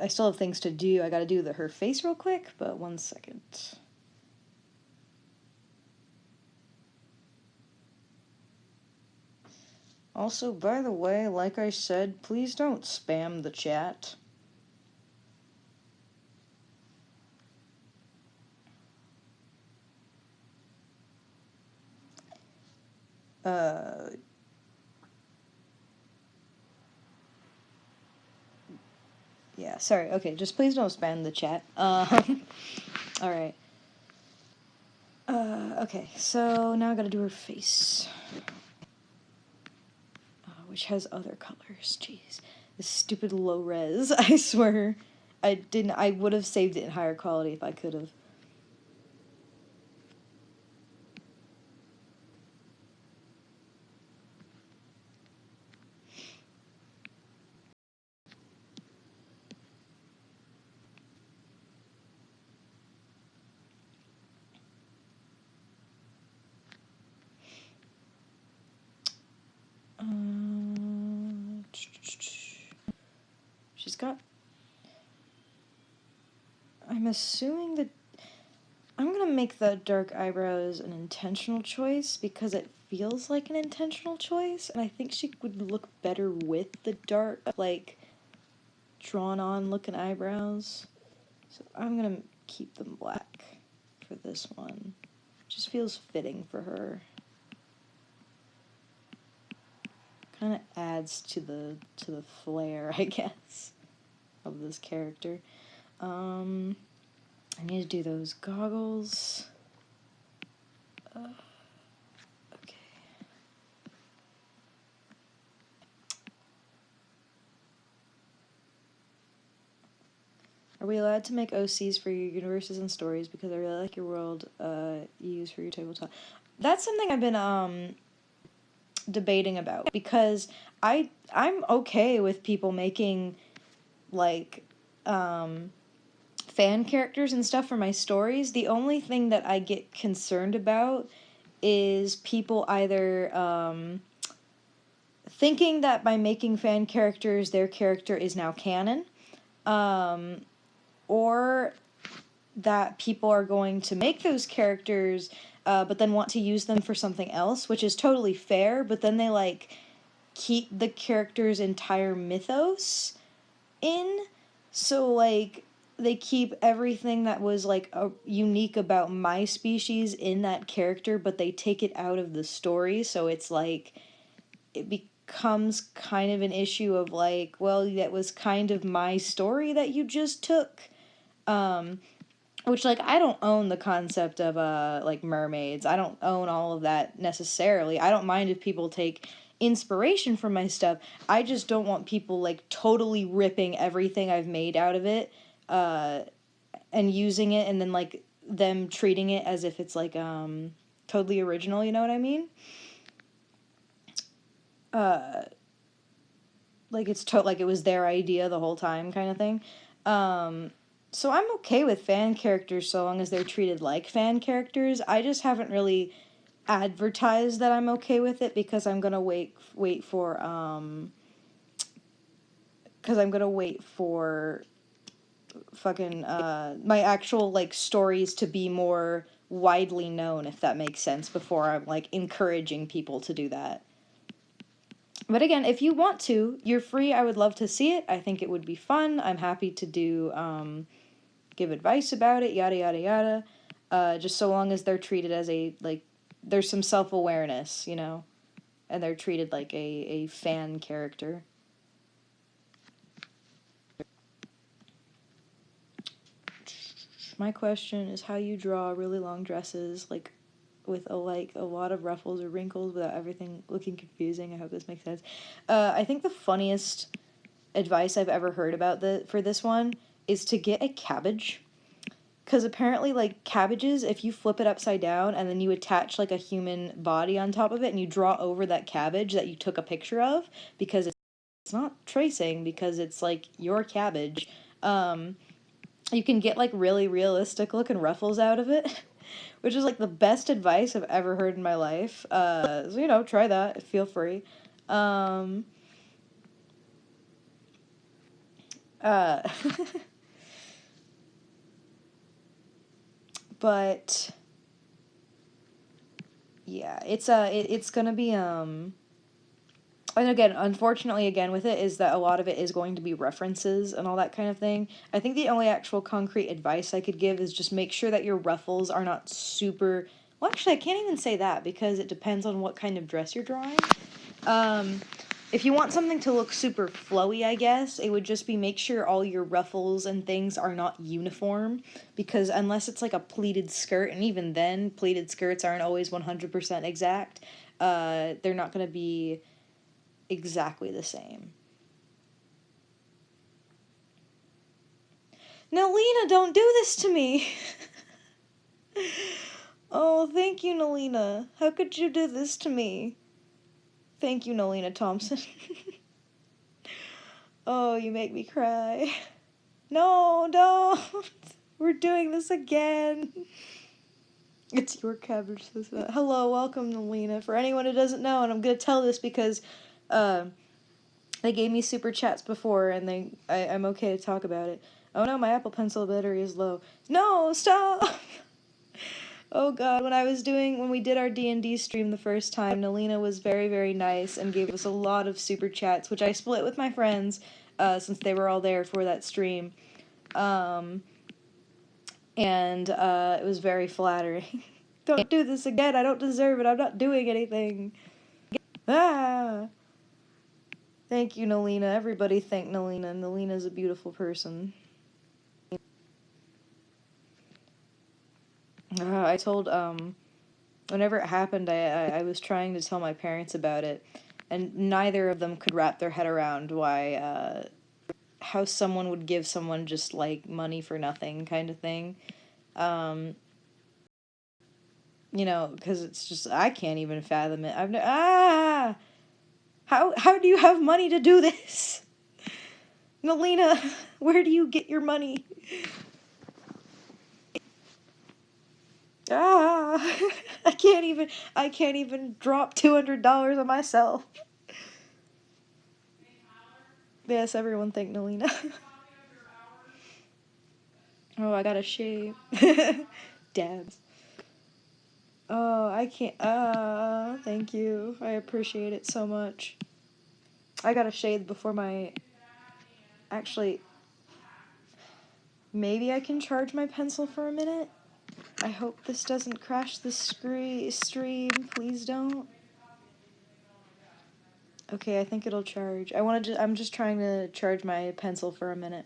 Speaker 1: I still have things to do. I gotta do her face real quick, but 1 second. Also, by the way, like I said, please don't spam the chat. Yeah, sorry. Okay, just please don't spam the chat. Alright. Okay, so now I gotta do her face. Which has other colors. Jeez. This stupid low res, I swear. I would have saved it in higher quality if I could have. She's got... I'm assuming that... I'm gonna make the dark eyebrows an intentional choice because it feels like an intentional choice, and I think she would look better with the dark, like, drawn-on looking eyebrows. So I'm gonna keep them black for this one. Just feels fitting for her. Kind of adds to the flair, I guess, of this character. I need to do those goggles. Okay. Are we allowed to make OCs for your universes and stories? Because I really like your world you use for your tabletop. That's something I've been debating about, because I'm okay with people making, like, fan characters and stuff for my stories. The only thing that I get concerned about is people either thinking that by making fan characters their character is now canon, or that people are going to make those characters but then want to use them for something else, which is totally fair, but then they, like, keep the character's entire mythos in. So, like, they keep everything that was, like, unique about my species in that character, but they take it out of the story, so it's like, it becomes kind of an issue of, like, well, that was kind of my story that you just took. Which, like, I don't own the concept of, like, mermaids. I don't own all of that necessarily. I don't mind if people take inspiration from my stuff. I just don't want people, like, totally ripping everything I've made out of it, and using it, and then, like, them treating it as if it's, like, totally original, you know what I mean? Like, it's like it was their idea the whole time kind of thing. So I'm okay with fan characters so long as they're treated like fan characters. I just haven't really advertised that I'm okay with it because I'm gonna wait for fucking my actual, like, stories to be more widely known, if that makes sense, before I'm, like, encouraging people to do that. But again, if you want to, you're free. I would love to see it. I think it would be fun. I'm happy to do give advice about it, yada yada yada. just so long as they're treated as a, like, there's some self-awareness, you know, and they're treated like a fan character. My question is how you draw really long dresses, like, with a lot of ruffles or wrinkles without everything looking confusing. I hope this makes sense. I think the funniest advice I've ever heard for this one is to get a cabbage. Because apparently, like, cabbages, if you flip it upside down and then you attach, like, a human body on top of it and you draw over that cabbage that you took a picture of, because it's not tracing, because it's, like, your cabbage, you can get, like, really realistic looking ruffles out of it, which is, like, the best advice I've ever heard in my life. So, you know, try that. Feel free. But yeah, it's gonna be and again, unfortunately, again with it is that a lot of it is going to be references and all that kind of thing. I think the only actual concrete advice I could give is just make sure that your ruffles are not super. Well, actually, I can't even say that because it depends on what kind of dress you're drawing. If you want something to look super flowy, I guess, it would just be make sure all your ruffles and things are not uniform, because unless it's like a pleated skirt, and even then, pleated skirts aren't always 100% exact, they're not going to be exactly the same. Nalina, don't do this to me! Oh, thank you, Nalina. How could you do this to me? Thank you, Nalina Thompson. Oh, you make me cry. No, don't! We're doing this again. It's your cabbage. Hello, welcome, Nalina. For anyone who doesn't know, and I'm gonna tell this because they gave me super chats before, and I'm okay to talk about it. Oh no, my Apple Pencil battery is low. No, stop! Oh god, when we did our D&D stream the first time, Nalina was very, very nice and gave us a lot of super chats, which I split with my friends, since they were all there for that stream. And it was very flattering. Don't do this again, I don't deserve it, I'm not doing anything. Ah! Thank you, Nalina. Everybody thank Nalina. Nalina's a beautiful person. I told, whenever it happened, I was trying to tell my parents about it, and neither of them could wrap their head around why, how someone would give someone just, like, money for nothing kind of thing. You know, because it's just, I can't even fathom it. How do you have money to do this? Nalina, where do you get your money? I can't even drop $200 on myself. Yes, everyone thank Nalina. Oh, I gotta shave. Dabs. Oh, I can't. Thank you. I appreciate it so much. I gotta shave before my. Actually, maybe I can charge my pencil for a minute. I hope this doesn't crash the stream. Please don't. Okay, I think it'll charge. I'm just trying to charge my pencil for a minute.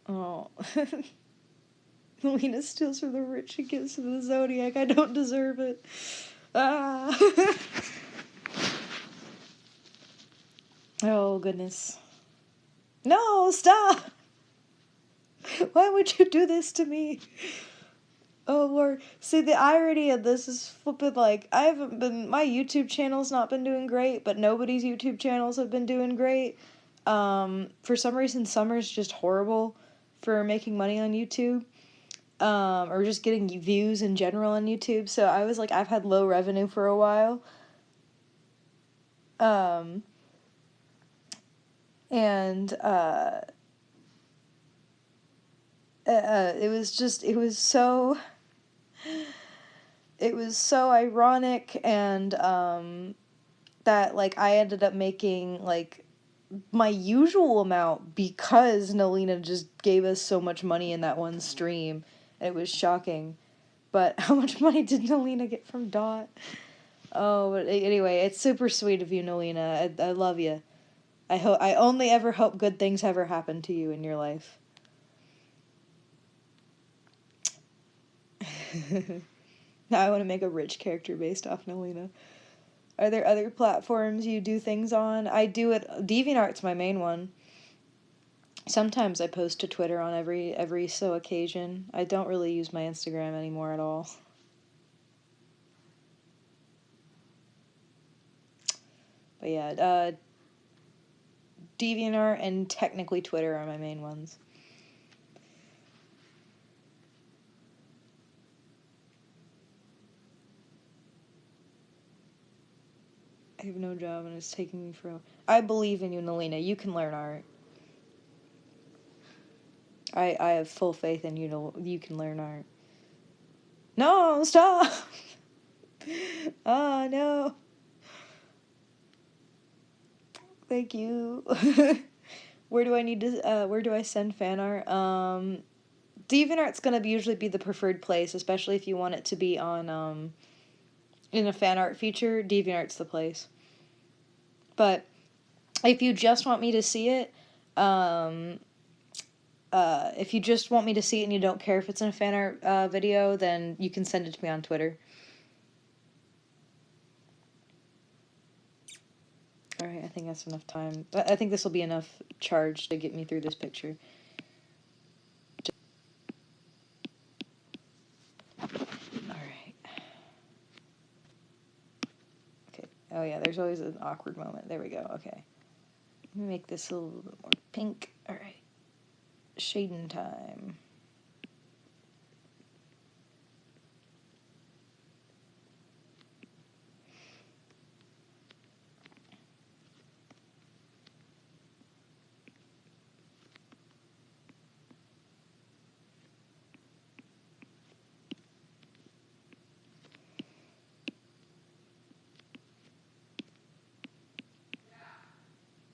Speaker 1: Oh. Lena steals from the rich and gives to the Zodiac. I don't deserve it. Ah. Oh, goodness. No, stop! Why would you do this to me? Oh, Lord. See, the irony of this is flipping, like, my YouTube channel's not been doing great, but nobody's YouTube channels have been doing great. For some reason, summer's just horrible for making money on YouTube. Or just getting views in general on YouTube. So I was like, I've had low revenue for a while. And it was so ironic and that, like, I ended up making, like, my usual amount because Nalina just gave us so much money in that one stream. It was shocking. But how much money did Nalina get from Dot? Oh, but anyway, it's super sweet of you, Nalina. I love you. I only ever hope good things ever happen to you in your life. Now I want to make a rich character based off Nalina. Are there other platforms you do things on? I do it. DeviantArt's my main one. Sometimes I post to Twitter on every so occasion. I don't really use my Instagram anymore at all. But yeah, DeviantArt and technically Twitter are my main ones. I have no job and it's taking me forever. I believe in you, Nalina. You can learn art. I have full faith in you. You can learn art. No, stop! Oh, no. Thank you. Where do I need to, where do I send fan art? DeviantArt's gonna usually be the preferred place, especially if you want it to be on, in a fan art feature, DeviantArt's the place. But if you just want me to see it, if you just want me to see it and you don't care if it's in a fan art video, then you can send it to me on Twitter. Alright, I think that's enough time. I think this will be enough charge to get me through this picture. Alright. Okay. Oh yeah, there's always an awkward moment. There we go. Okay. Let me make this a little bit more pink. Alright. Shading time.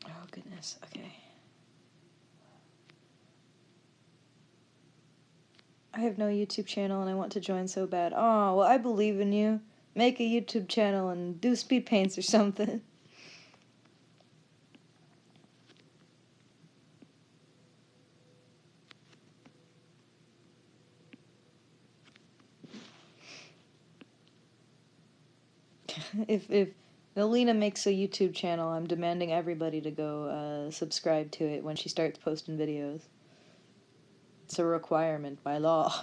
Speaker 1: Oh goodness, okay. I have no YouTube channel and I want to join so bad. Oh, well, I believe in you. Make a YouTube channel and do speed paints or something. If Nalina makes a YouTube channel, I'm demanding everybody to go subscribe to it when she starts posting videos. It's a requirement by law.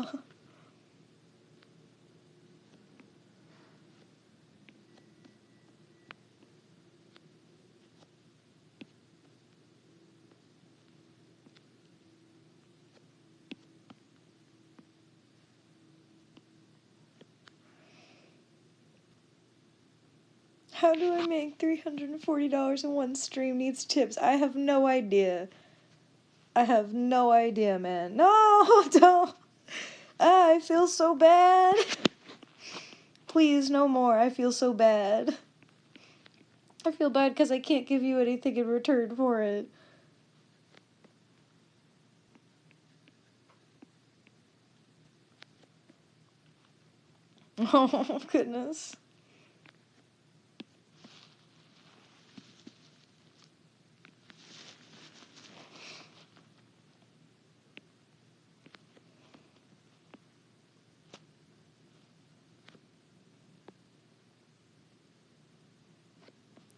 Speaker 1: How do I make $340 in one stream? Needs tips. I have no idea. I have no idea, man. No, don't. Ah, I feel so bad. Please, no more. I feel so bad. I feel bad because I can't give you anything in return for it. Oh, goodness.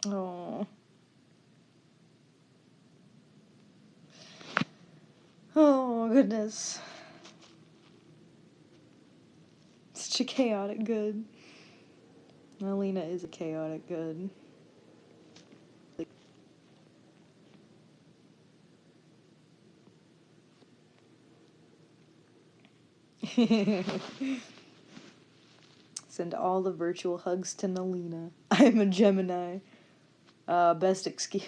Speaker 1: Oh. Oh, goodness. Such a chaotic good. Alina is a chaotic good. Send all the virtual hugs to Nalina. I'm a Gemini. Best excuse.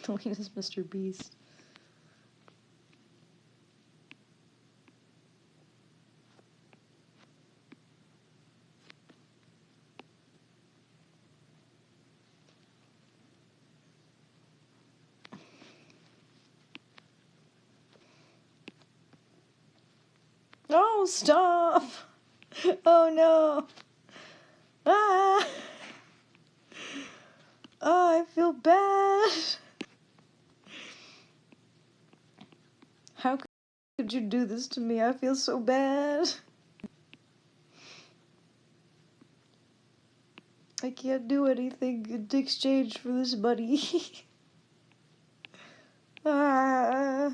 Speaker 1: Nolina's Mr. Beast. Oh, stop! Oh no! Ah! Oh, I feel bad! How could you do this to me? I feel so bad. I can't do anything in exchange for this money. Ah.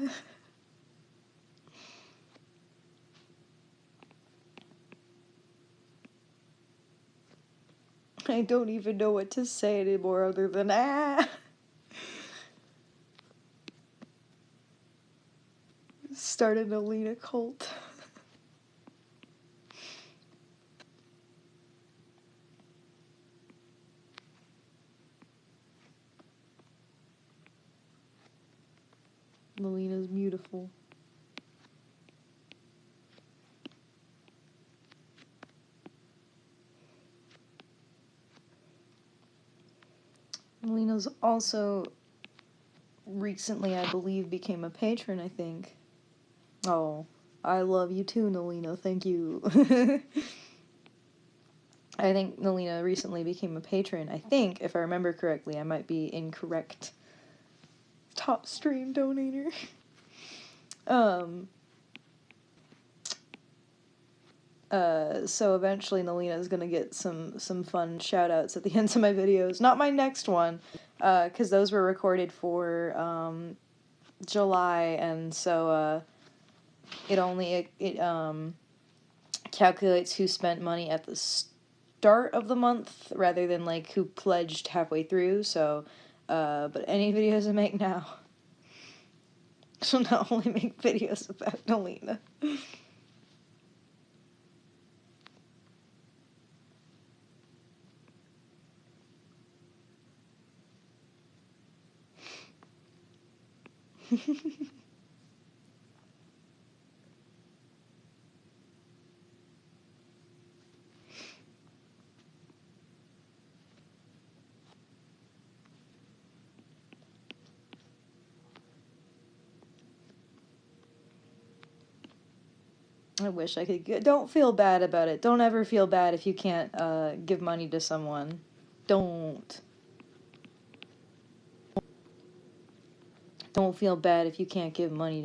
Speaker 1: I don't even know what to say anymore other than ah. Start a Nolina cult. Nolina's beautiful. Nolina's also recently, I believe, became a patron, I think. Oh, I love you too, Nolina. Thank you. I think Nolina recently became a patron. I think, if I remember correctly, I might be incorrect. Top stream donator. So eventually Nolina is gonna get some fun shout outs at the ends of my videos. Not my next one, because those were recorded for, July, and so, it calculates who spent money at the start of the month rather than, like, who pledged halfway through, so, but any videos I make now, I'll not only make videos about Nolina. I wish I could. Don't feel bad about it. Don't ever feel bad if you can't give money to someone. Don't. Don't feel bad if you can't give money